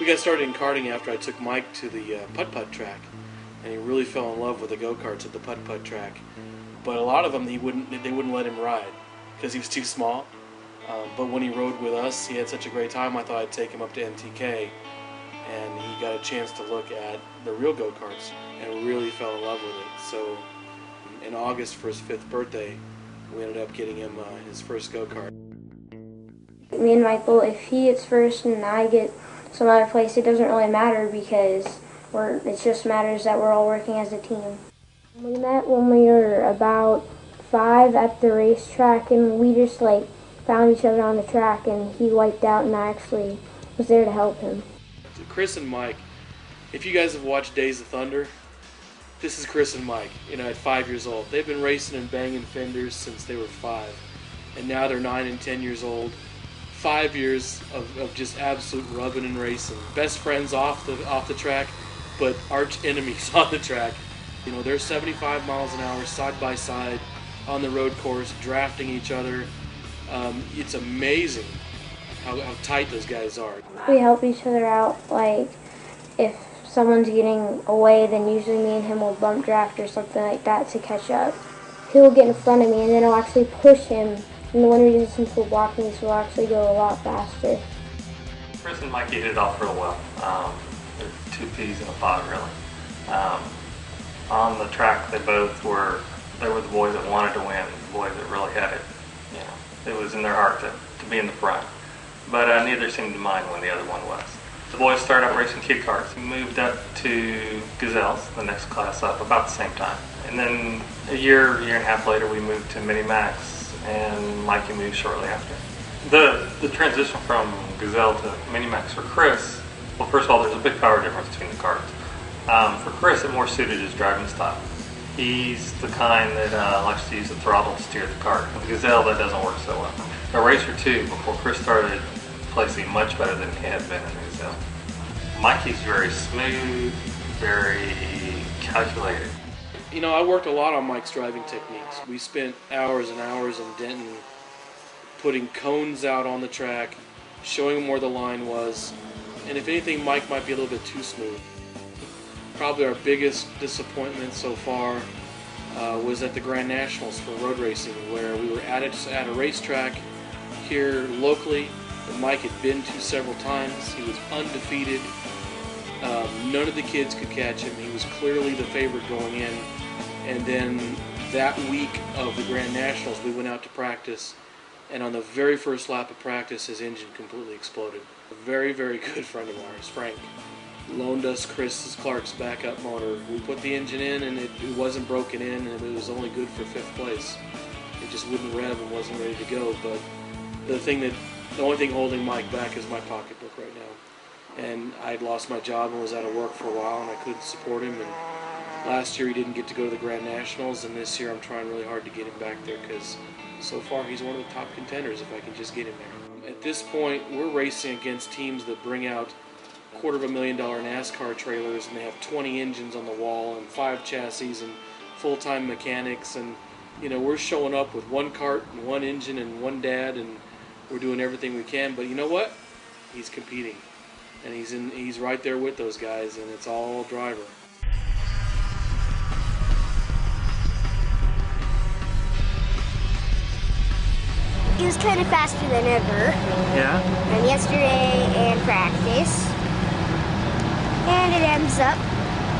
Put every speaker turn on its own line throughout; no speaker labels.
We got started in karting after I took Mike to the putt-putt track, and he really fell in love with the go-karts at the putt-putt track. But a lot of them they wouldn't let him ride because he was too small. But when he rode with us, he had such a great time. I thought I'd take him up to MTK, and he got a chance to look at the real go-karts and really fell in love with it. So in August for his 5th birthday, we ended up getting him his first go-kart.
Me and Michael, if he gets first and I get some other place, it doesn't really matter because it just matters that we're all working as a team. We met when we were about 5 at the racetrack, and we just found each other on the track, and he wiped out and I actually was there to help him.
Chris and Mike, if you guys have watched Days of Thunder, this is Chris and Mike, at 5 years old. They've been racing and banging fenders since they were 5, and now they're 9 and 10 years old. 5 years of just absolute rubbing and racing. Best friends off the track, but arch enemies on the track. They're 75 miles an hour side by side on the road course, drafting each other. It's amazing how tight those guys are.
We help each other out. If someone's getting away, then usually me and him will bump draft or something like that to catch up. He'll get in front of me, and then I'll actually push him. And the one resistance will block me, so we'll actually go a lot faster.
Chris and Mike hit it off real well. They're 2 peas in a pod, really. On the track, they were the boys that wanted to win, the boys that really had it. It was in their heart to be in the front. But neither seemed to mind when the other one was. The boys started out racing kid karts. We moved up to Gazelles, the next class up, about the same time. And then a year and a half later, we moved to Mini Max, and Mikey moved shortly after. The transition from Gazelle to Mini Max for Chris, well, first of all, there's a big power difference between the karts. For Chris, it more suited his driving style. He's the kind that likes to use the throttle to steer the kart. With the Gazelle, that doesn't work so well. A racer too, before Chris started placing much better than he had been in the Gazelle. Mikey's very smooth, very calculated.
I worked a lot on Mike's driving techniques. We spent hours and hours in Denton putting cones out on the track, showing him where the line was, and if anything, Mike might be a little bit too smooth. Probably our biggest disappointment so far was at the Grand Nationals for road racing, where we were at a racetrack here locally that Mike had been to several times. He was undefeated. None of the kids could catch him. He was clearly the favorite going in. And then that week of the Grand Nationals, we went out to practice, and on the very first lap of practice, his engine completely exploded. A very, very good friend of ours, Frank, loaned us Clark's backup motor. We put the engine in, and it wasn't broken in, and it was only good for 5th place. It just wouldn't rev and wasn't ready to go. But the only thing holding Mike back is my pocketbook right now. And I'd lost my job and was out of work for a while, and I couldn't support him. And last year he didn't get to go to the Grand Nationals, and this year I'm trying really hard to get him back there because so far he's one of the top contenders if I can just get him there. At this point, we're racing against teams that bring out $250,000 NASCAR trailers, and they have 20 engines on the wall and 5 chassis and full-time mechanics, and we're showing up with 1 cart and 1 engine and 1 dad, and we're doing everything we can. But you know what? He's competing, and he's right there with those guys, and it's all driver.
He was kind of faster than ever.
Yeah?
And yesterday in practice. And it ends up,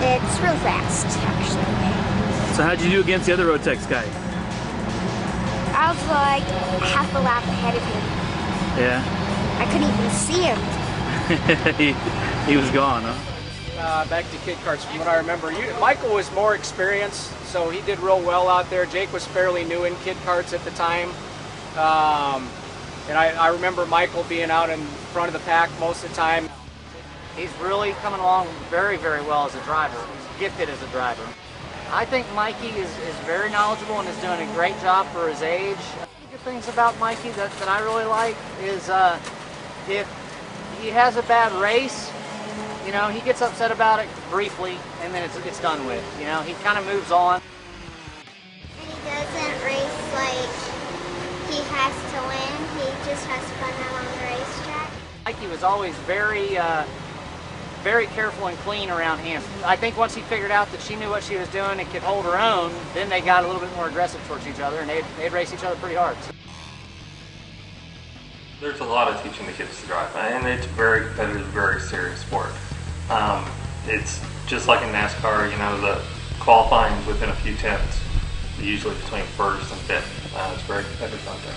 it's real fast, actually.
So how'd you do against the other Road Tex guy?
I was like half a lap ahead of him.
Yeah?
I couldn't even see him.
he was gone, huh?
Back to kid karts, from what I remember, Michael was more experienced, so he did real well out there. Jake was fairly new in kid karts at the time. And I remember Michael being out in front of the pack most of the time.
He's really coming along very, very well as a driver. He's gifted as a driver. I think Mikey is very knowledgeable and is doing a great job for his age. The good things about Mikey that I really like is if he has a bad race, he gets upset about it briefly and then it's done with. He kind of moves on.
And he doesn't race like he has to win. He just has fun out on the racetrack.
Mikey was always very very careful and clean around him. I think once he figured out that she knew what she was doing and could hold her own, then they got a little bit more aggressive towards each other, and they'd race each other pretty hard.
There's a lot of teaching the kids to drive, and it's very competitive, very serious sport. It's just like in NASCAR, you know, the qualifying within a few tenths, usually between first and fifth. It's very competitive out there.